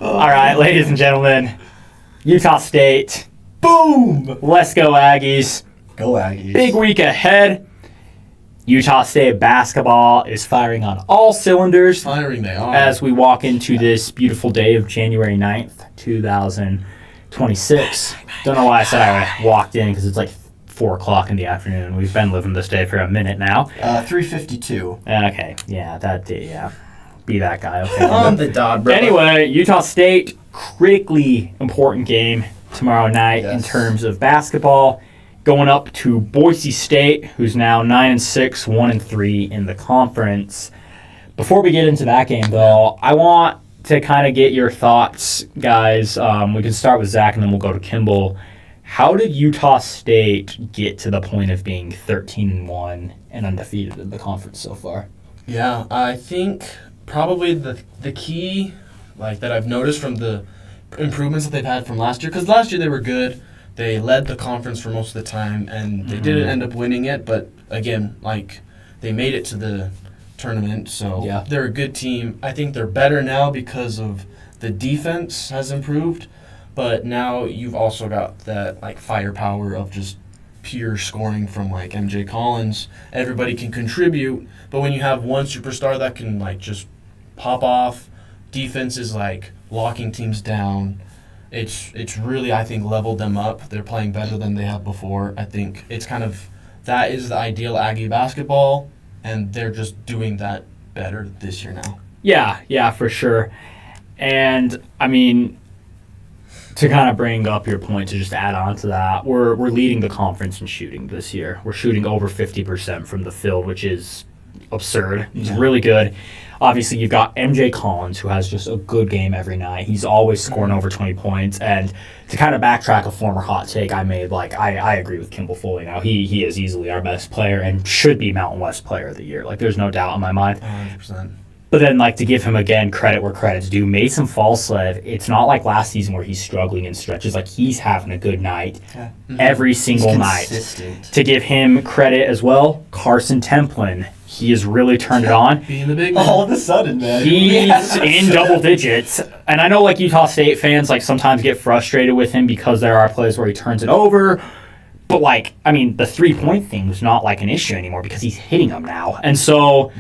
All right, ladies and gentlemen, Utah State. Boom! Let's go Aggies. Go Aggies. Big week ahead. Utah State basketball is firing on all cylinders Firing they are. as we walk into this beautiful day of January 9th, 2026. Don't know why I said I walked in because it's like 4 o'clock in the afternoon. We've been living this day for a minute now. 3:52. Okay, yeah, that day, yeah. Be that guy, okay. On the dot, bro. Anyway, Utah State, critically important game tomorrow night in terms of basketball. Going up to Boise State, who's now 9-6, 1-3 in the conference. Before we get into that game, though, I want to kind of get your thoughts, guys. We can start with Zach, and then we'll go to Kimball. How did Utah State get to the point of being 13-1 and undefeated in the conference so far? Yeah, I think probably the key that I've noticed from the improvements that they've had from last year, because last year they were good. They led the conference for most of the time, and they didn't end up winning it. But again, they made it to the tournament, so they're a good team. I think they're better now because of the defense has improved. But now you've also got that firepower of just pure scoring from MJ Collins. Everybody can contribute, but when you have one superstar that can just pop off, defense is locking teams down. It's really, I think, leveled them up. They're playing better than they have before. I think it's that is the ideal Aggie basketball, and they're just doing that better this year now. Yeah, for sure. And, I mean, to kind of bring up your point, to just add on to that, we're leading the conference in shooting this year. We're shooting over 50% from the field, which is absurd. It's really good. Obviously, you've got MJ Collins, who has just a good game every night. He's always scoring over 20 points. And to kind of backtrack a former hot take I made, I agree with Kimball fully now. He is easily our best player and should be Mountain West Player of the Year. There's no doubt in my mind. 100%. But then, to give him, again, credit where credit's due, Mason Falslev, it's not like last season where he's struggling in stretches. He's having a good night every single night. To give him credit as well, Carson Templin, he has really turned it on. Being the big man. All of a sudden, man. He's in double digits. And I know, Utah State fans, sometimes get frustrated with him because there are plays where he turns it over. But, the 3-point thing is not, an issue anymore because he's hitting them now. And so,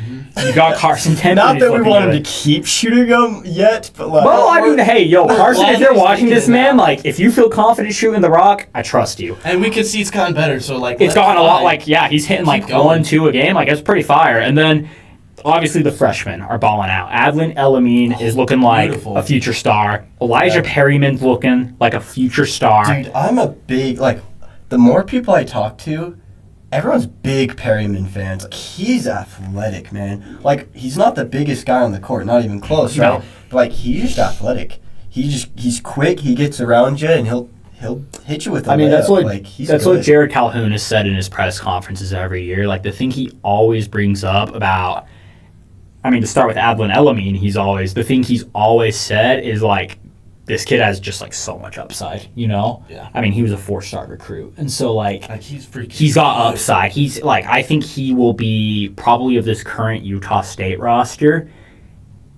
you got Carson Templin. Not that we want him to keep shooting them yet, but Carson, if you're watching this, man, if you feel confident shooting the rock, I trust you. And we can see it's gotten better, so, it's gotten a lot, he's hitting, 1-2 a game. It's pretty fire. And then, obviously, the freshmen are balling out. Adlin Elamine is looking like a future star. Elijah Perryman's looking like a future star. Dude, I'm a big, the more people I talk to, everyone's big Perryman fans. He's athletic, man. He's not the biggest guy on the court, not even close, right? No. But he's just athletic. He's quick. He gets around you, and he'll hit you with a layup. That's what Jared Calhoun has said in his press conferences every year. The thing he always brings up about, to start with Adlin Elamine, the thing he's always said is this kid has just so much upside, Yeah. He was a 4-star recruit. And so he's got upside. He's I think he will be probably of this current Utah State roster.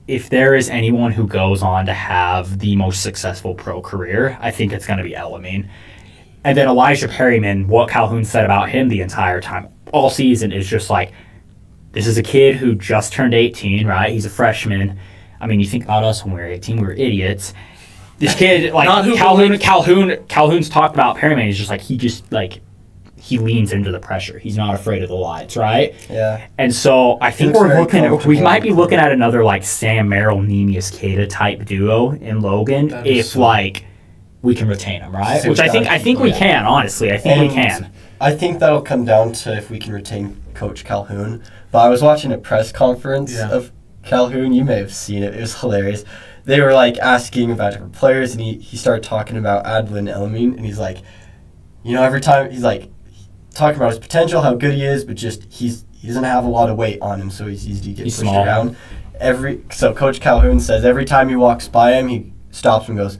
If there is anyone who goes on to have the most successful pro career, I think it's going to be Elamine. And then Elijah Perryman, what Calhoun said about him the entire time, all season, is just this is a kid who just turned 18, right? He's a freshman. You think about us when we were 18, we were idiots. This kid, Calhoun's talked about Perryman. He's just he leans into the pressure. He's not afraid of the lights, right? Yeah. And so I think we might be looking at another Sam Merrill, Nemius Queta type duo in Logan if we can retain him, right? Which I think we can, honestly. I think we can. I think that'll come down to if we can retain Coach Calhoun. But I was watching a press conference of Calhoun. You may have seen it. It was hilarious. They were asking about different players, and he started talking about Adlin Elamine, and he's every time he's talking about his potential, how good he is, but just he doesn't have a lot of weight on him, so he's easy to get pushed around. So Coach Calhoun says every time he walks by him, he stops and goes,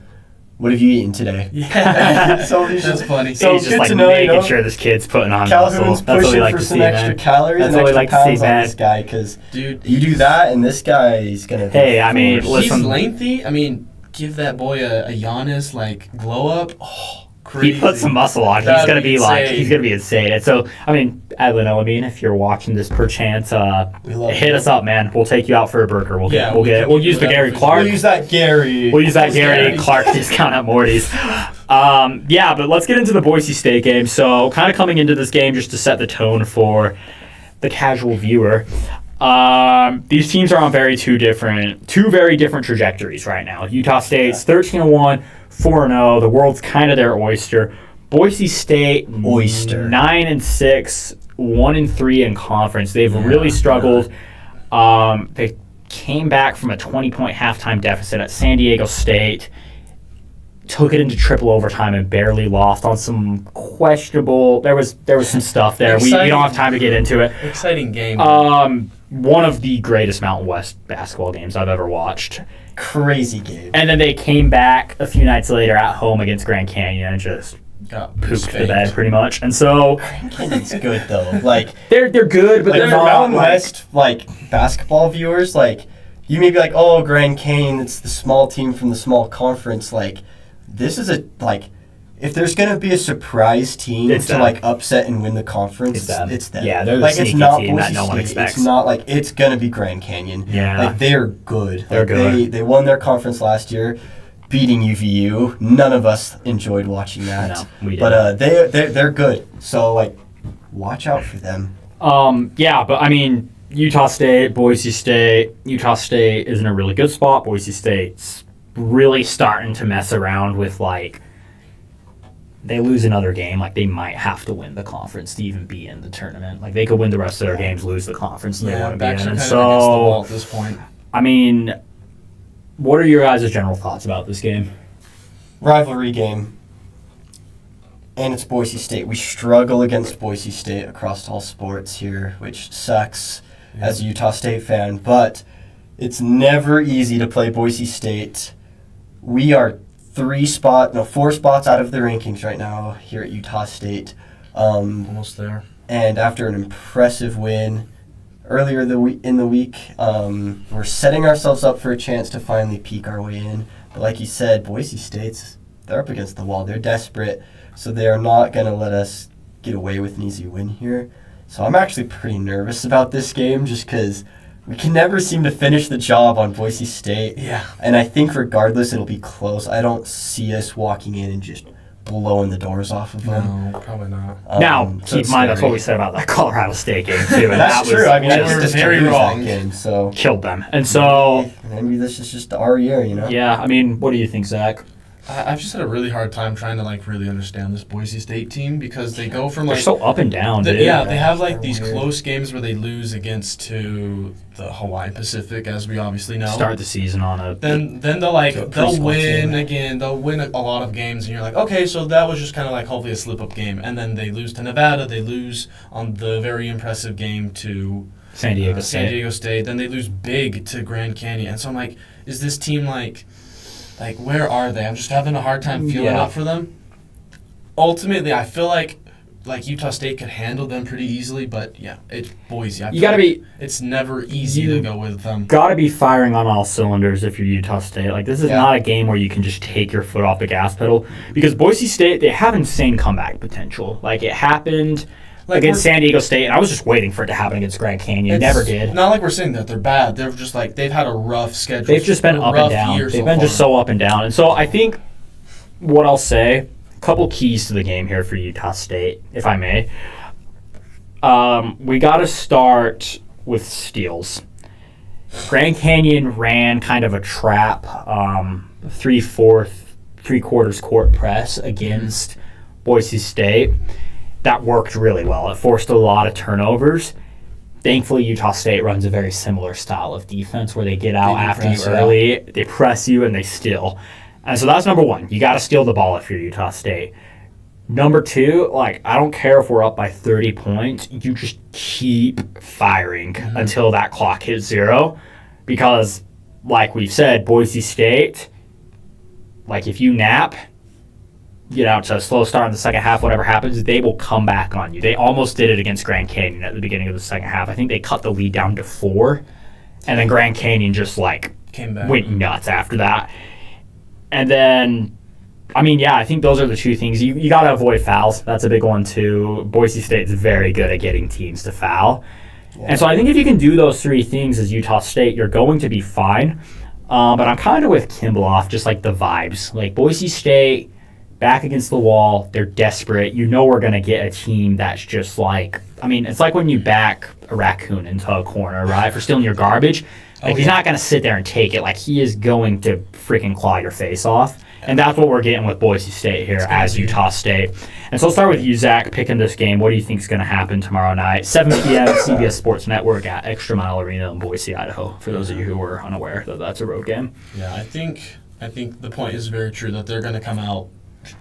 "What have you eaten today?" Yeah, so that's funny. So he's just making sure this kid's putting on Calhoun's muscle. That's pushing for some extra calories and extra pounds on this guy, because dude, you do that, and this guy is gonna. Hey, listen. He's lengthy. give that boy a Giannis like glow up. Oh, crazy. He put some muscle on. That'd He's gonna be like insane. he's gonna be insane. And so I mean, Adlin Elamine, if you're watching this perchance, hit us up, man. We'll take you out for a burger. We'll use the Gary Clark. We'll use that Gary. We'll use that Gary Clark discount at Morty's. But let's get into the Boise State game. So kind of coming into this game just to set the tone for the casual viewer. These teams are on two very different trajectories right now. Utah State's 13-1, 4-0. The world's kind of their oyster. Boise State, 9-6, 1-3 in conference. They've really struggled. They came back from a 20-point halftime deficit at San Diego State, took it into triple overtime and barely lost on some questionable. There was some stuff there. We don't have time to get into it. Exciting game. One of the greatest Mountain West basketball games I've ever watched. Crazy game. And then they came back a few nights later at home against Grand Canyon and just Got pooped the bed pretty much. And so Grand Canyon's good though. Like they're good, but like they're for not Mountain West basketball viewers. Like you may be like, oh, Grand Canyon, it's the small team from the small conference. Like this is if there's gonna be a surprise team to upset and win the conference, it's them. Yeah, they're the like sneaky it's not team Boise that no one State. expects. It's not like it's gonna be Grand Canyon. Yeah, like they're good. They're good. They won their conference last year, beating UVU. None of us enjoyed watching that. No, we didn't. But they're good. So watch out for them. But I mean, Utah State, Boise State. Utah State is in a really good spot. Boise State's really starting to mess around with they lose another game, they might have to win the conference to even be in the tournament. They could win the rest of their games, lose the conference, and they want to be in. Backs are And kind of against the wall at this point. I mean, what are your guys' general thoughts about this game? Rivalry game. And it's Boise State. We struggle against Boise State across all sports here, which sucks as a Utah State fan. But it's never easy to play Boise State. We are 4 spots out of the rankings right now here at Utah State. Almost there. And after an impressive win earlier in the week, we're setting ourselves up for a chance to finally peek our way in. But like you said, Boise they're up against the wall. They're desperate, so they are not going to let us get away with an easy win here. So I'm actually pretty nervous about this game just because we can never seem to finish the job on Boise State. Yeah. And I think regardless, it'll be close. I don't see us walking in and just blowing the doors off of them. No, probably not. Now, keep in mind, that's what we said about that Colorado State game, too. And That's true. I mean, I was just very wrong. That game, so killed them. And so, maybe this is just our year, you know? Yeah, I mean, what do you think, Zach? I've just had a really hard time trying to really understand this Boise State team because they go from they're so up and down, dude. they have these weird. close games where they lose against the Hawaii Pacific, as we obviously know. Start the season on a Then they'll win team. again. They'll win a lot of games, and you're like, okay, so that was just kind of hopefully a slip up game. And then they lose to Nevada. They lose on the very impressive game to San Diego San Diego State. Then they lose big to Grand Canyon. And so I'm like, is this team where are they? I'm just having a hard time feeling up for them. Ultimately, I feel like Utah State could handle them pretty easily, but yeah, it's Boise. It's never easy to go with them. Gotta be firing on all cylinders if you're Utah State. This is not a game where you can just take your foot off the gas pedal because Boise State, they have insane comeback potential. It happened against San Diego State, and I was just waiting for it to happen against Grand Canyon. Never did. Not like we're saying that they're bad. They're just they've had a rough schedule. They've just been up and down. They've been just so up and down. And so I think what I'll say, a couple keys to the game here for Utah State, if I may. We got to start with steals. Grand Canyon ran kind of a trap, 3/4 court press against Boise State. That worked really well. It forced a lot of turnovers. Thankfully, Utah State runs a very similar style of defense where they get out after you early, they press you, and they steal. And so that's number one. You got to steal the ball if you're Utah State. Number two, I don't care if we're up by 30 points. You just keep firing until that clock hits 0. Because, like we've said, Boise State, if you nap, get out to a slow start in the second half, whatever happens, they will come back on you. They almost did it against Grand Canyon at the beginning of the second half. I think they cut the lead down to 4, and then Grand Canyon just came back. went nuts after that. And then, I think those are the two things. You got to avoid fouls. That's a big one, too. Boise State's very good at getting teams to foul. Yeah. And so I think if you can do those three things as Utah State, you're going to be fine. But I'm kind of with Kimball off just like the vibes. Like Boise State, back against the wall, they're desperate. You know we're going to get a team that's just like, it's like when you back a raccoon into a corner, right, for stealing your garbage. Like he's not going to sit there and take it. Like he is going to freaking claw your face off. And that's what we're getting with Boise State here as Utah State. And so I'll start with you, Zach, picking this game. What do you think is going to happen tomorrow night? 7 p.m. CBS Sports Network at Extra Mile Arena in Boise, Idaho, for those of you who were unaware that that's a road game. Yeah, I think the point is very true that they're going to come out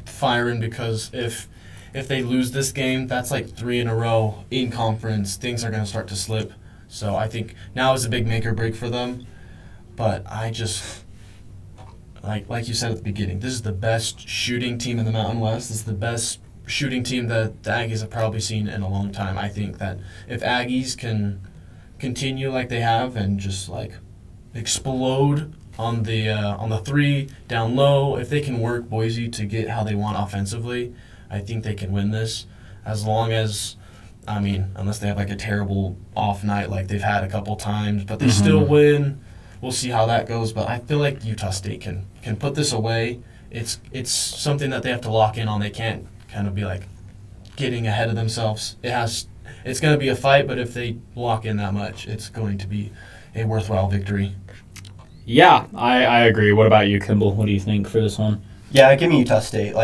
firing, because if they lose this game, that's like 3 in a row in conference. Things are going to start to slip. So I think now is a big make or break for them. But I just... Like you said at the beginning, this is the best shooting team in the Mountain West. This is the best shooting team that the Aggies have probably seen in a long time. I think that if Aggies can continue like they have and just like explode on the three down low, if they can work Boise to get how they want offensively, I think they can win this. As long as, unless they have like a terrible off night like they've had a couple times, but they still win. We'll see how that goes, but I feel like Utah State can put this away. It's something that they have to lock in on. They can't kind of be like getting ahead of themselves. It's going to be a fight, but if they lock in that much, it's going to be a worthwhile victory. Yeah, I agree. What about you, Kimball? What do you think for this one? Yeah, give me Utah State.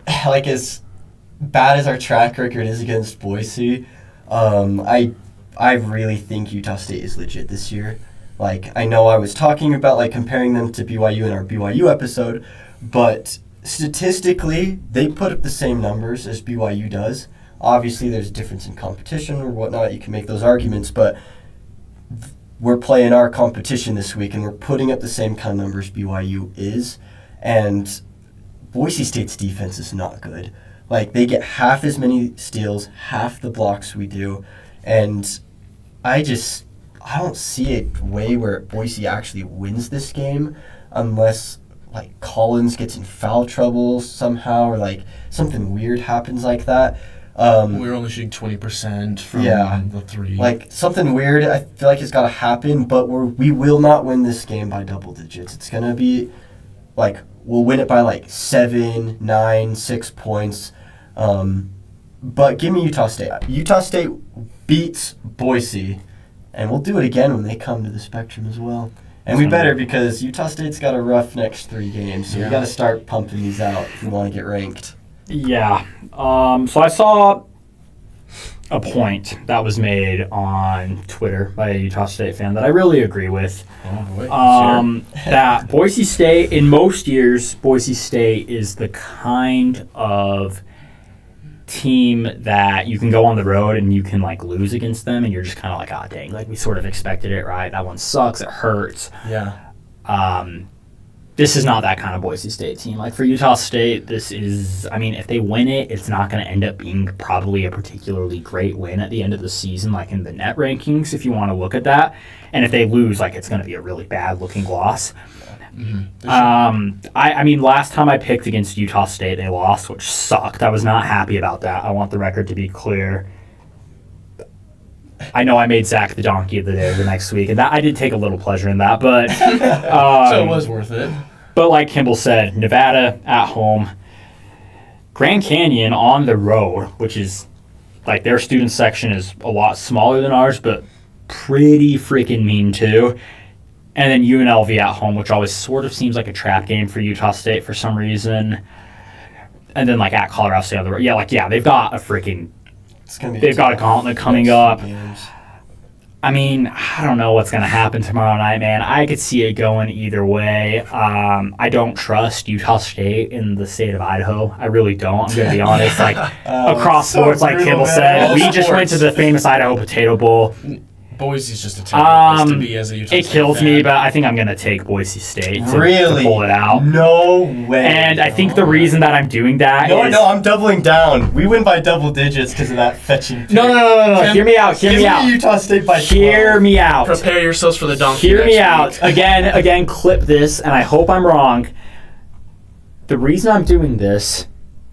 As bad as our track record is against Boise, I really think Utah State is legit this year. I know I was talking about, comparing them to BYU in our BYU episode, but statistically, they put up the same numbers as BYU does. Obviously, there's a difference in competition or whatnot. You can make those arguments, but we're playing our competition this week, and we're putting up the same kind of numbers BYU is. And Boise State's defense is not good. They get half as many steals, half the blocks we do. And I don't see a way where Boise actually wins this game unless Collins gets in foul trouble somehow, or something weird happens like that. We're only shooting 20% from the three. Something weird I feel like has got to happen, but we will not win this game by double digits. It's going to be we'll win it by 7, 9, 6 points. But give me Utah State. Utah State beats Boise, and we'll do it again when they come to the Spectrum as well. And we better, because Utah State's got a rough next 3 games, so we got to start pumping these out if we want to get ranked. Yeah. So I saw a point that was made on Twitter by a Utah State fan that I really agree with. That Boise State, in most years, Boise State is the kind of team that you can go on the road and you can lose against them, and you're just kind of dang, we sort of expected it, right? That one sucks, it hurts. Yeah. This is not that kind of Boise State team. For Utah State, this is, if they win it, it's not going to end up being probably a particularly great win at the end of the season, in the net rankings, if you want to look at that. And if they lose, it's going to be a really bad looking loss. Mm-hmm. Last time I picked against Utah State, they lost, which sucked. I was not happy about that. I want the record to be clear. I know I made Zach the donkey of the day the next week, and that I did take a little pleasure in that, but so it was worth it. But like Kimball said, Nevada at home, Grand Canyon on the road, which is their student section is a lot smaller than ours, but pretty freaking mean too. And then UNLV at home, which always sort of seems like a trap game for Utah State for some reason. And then at Colorado State on the road. Yeah, they've got a freaking... They've got a gauntlet coming up. I don't know what's going to happen tomorrow night, man. I could see it going either way. I don't trust Utah State in the state of Idaho. I really don't. I'm going to be honest. Across sports, like Kimball said, we just went to the famous Idaho Potato Bowl. Boise's just a terrible place to be as a Utah It State kills fan. me, but I think I'm going to take Boise State to Really? pull it out. No way. And I think the reason that I'm doing that is... No, I'm doubling down. We win by double digits because of that fetching. No. Hear me out. Give me Utah State by 12. Hear me out. Prepare yourselves for the donkey. Hear me next out. week. Again, clip this, and I hope I'm wrong. The reason I'm doing this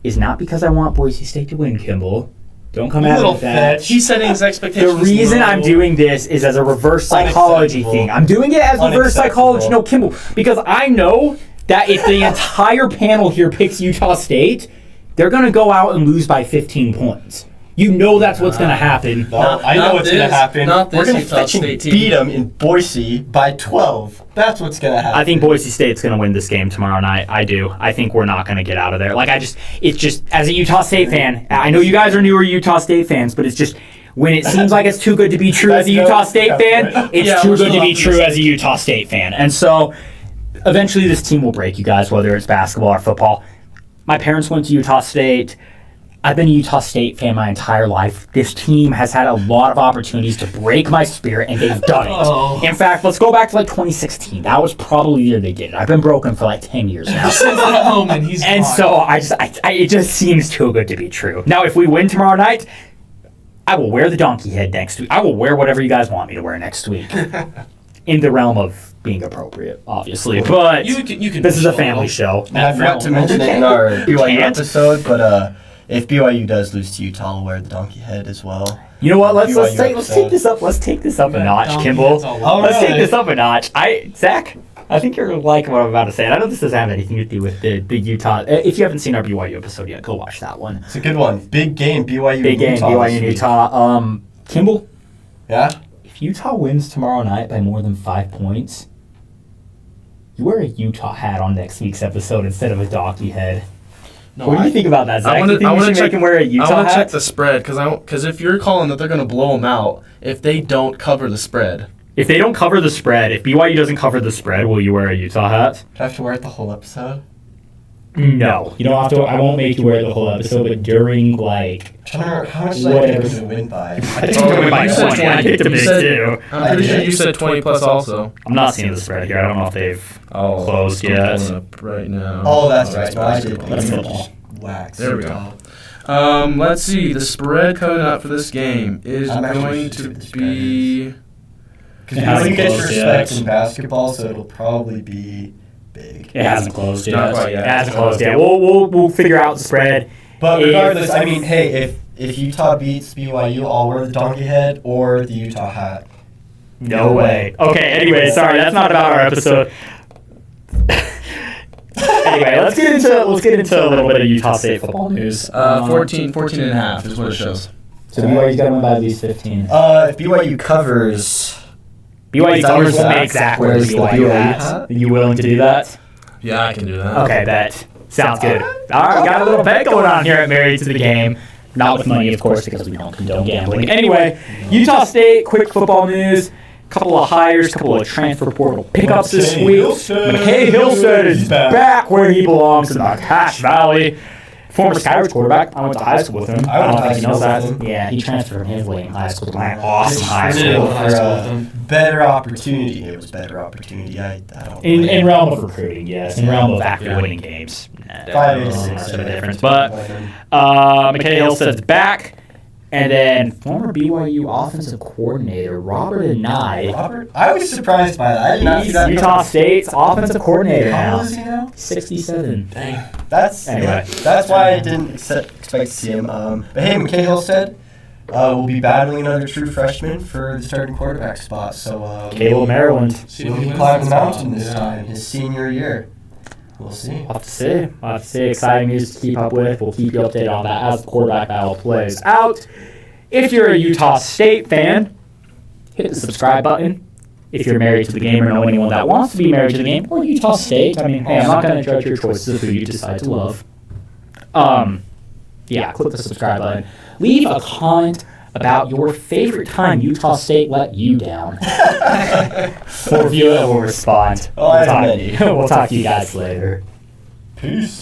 is not because I want Boise State to win, Kimball. Don't come at me Little with that. fetch. He's setting his The expectations. reason low. I'm doing this is as a reverse psychology Unacceptable. thing. I'm doing it as reverse Unacceptable. psychology. No, Kimball, because I know that if the entire panel here picks Utah State, they're going to go out and lose by 15 points. You know that's what's going to happen. No, I know not what's going to this- happen. not We're this going to Utah fetch and State team. beat them in Boise by 12. That's what's going to happen. I think Boise State's going to win this game tomorrow night. I do. I think we're not going to get out of there. It's just, as a Utah State fan, I know you guys are newer Utah State fans, but it's just, when it seems like it's too good to be true as a Utah State fan, it's Yeah, too we're good to still be true as a Utah State fan. And so, eventually this team will break, you guys, whether it's basketball or football. My parents went to Utah State. I've been a Utah State fan my entire life. This team has had a lot of opportunities to break my spirit, and they've done it. Oh. In fact, let's go back to 2016. That was probably the year they did it. I've been broken for 10 years now. Since that moment, he's And gone. so it just seems too good to be true. Now, if we win tomorrow night, I will wear the donkey head next week. I will wear whatever you guys want me to wear next week. In the realm of being appropriate, obviously. But you can. this is a family show. And I forgot to mention it in our BYU can't. episode, but if BYU does lose to Utah, I'll wear the donkey head as well. You know what? Let's BYU take episode. this up. Let's take this up a notch, Donkey Kimball. heads all over. Let's take Alright. this up a notch. Zach, I think you're liking what I'm about to say. And I know this doesn't have anything to do with the Utah. If you haven't seen our BYU episode yet, go watch that one. It's a good one. Big game, BYU. Big game, Utah BYU this and week. Utah. Kimball, Yeah? if Utah wins tomorrow night by more than 5 points, you wear a Utah hat on next week's episode instead of a donkey head. No, What do you think about that, Zach? I Do you think we should make him wear a Utah I want to check hat? the spread because if you're calling that they're going to blow them out, if they don't cover the spread, If they don't cover the spread, if BYU doesn't cover the spread, will you wear a Utah hat? Do I have to wear it the whole episode? No. You don't have to. I won't make you wear it the whole episode, but during, I'm trying to remember how much did I Whatever. think we would win by? I think we're going by you said 20. I 20. picked a You big said- too. I'm pretty sure you said 20 plus also. I'm not seeing the spread here. I don't know if they've closed I'm yet. pulling up right now. Oh, that's right. No, I did. basketball. That's football. Wax. There we go. Let's see. The spread coming up for this game is I'm actually going to stupid the spread be. Because It you hasn't don't get closed respect yet. in basketball, so it'll probably be big. It hasn't closed yet. Not quite yet. It hasn't closed yet. We'll figure out the spread. But If- regardless, I mean, hey, if Utah beats BYU, I'll wear the donkey head or the Utah hat. No way. Okay, anyway, sorry, that's not about our episode. Anyway, let's get into a little bit of Utah State football news. 14 and a half is what it shows. So BYU's got to win by at least 15. If BYU covers, BYU covers Zach make Zach wear wears the the BYU BYU hat. hat. Are you willing to do that? Yeah, I can do that. Okay, bet. Sounds good. All right, we got a little bet going on here at Married to the Game. Not with money, of course, because we don't condone gambling. Anyway, Utah State, quick football news. Couple of hires, couple of transfer portal pickups this McCae week. Hillstead. McCae Hillstead is He's back. back where he belongs in the Cache Valley. Former Skyward quarterback. I went to high school with him. I went don't to know if high he knows school that. with him. Yeah, he transferred from his Wayne High School to my awesome high Yeah. school. High school with them. better opportunity. It was better opportunity. I don't. In realm of recruiting, yes. In realm of actually winning games. Nah, 5 not 6 much of a difference. But McCae Hillstead's back. And then former BYU offensive coordinator Robert Anai. Robert, I was surprised by that. I did not see He's that. Utah coming. State's offensive coordinator How now. old is he now? 67. Dang. That's Anyway. That's why I didn't expect to see him. But hey, McCae Hillstead will be battling another true freshman for the starting quarterback spot. So Caleb, Maryland. See will if he wins climb the this mountain one. this Yeah. time? His senior year. We'll see. We'll have to see. We'll have to see. Exciting news to keep up with. We'll keep you updated on that as the quarterback battle plays out. If you're a Utah State fan, hit the subscribe button. If you're married to the game or know anyone that wants to be married to the game, or Utah State, I mean, hey, I'm not going to judge your choices of who you decide to love. Yeah, click the subscribe button. Leave a comment about your favorite time Utah State let you down. We'll review it and we'll respond. Oh, I have many. We'll talk to you guys later. Peace.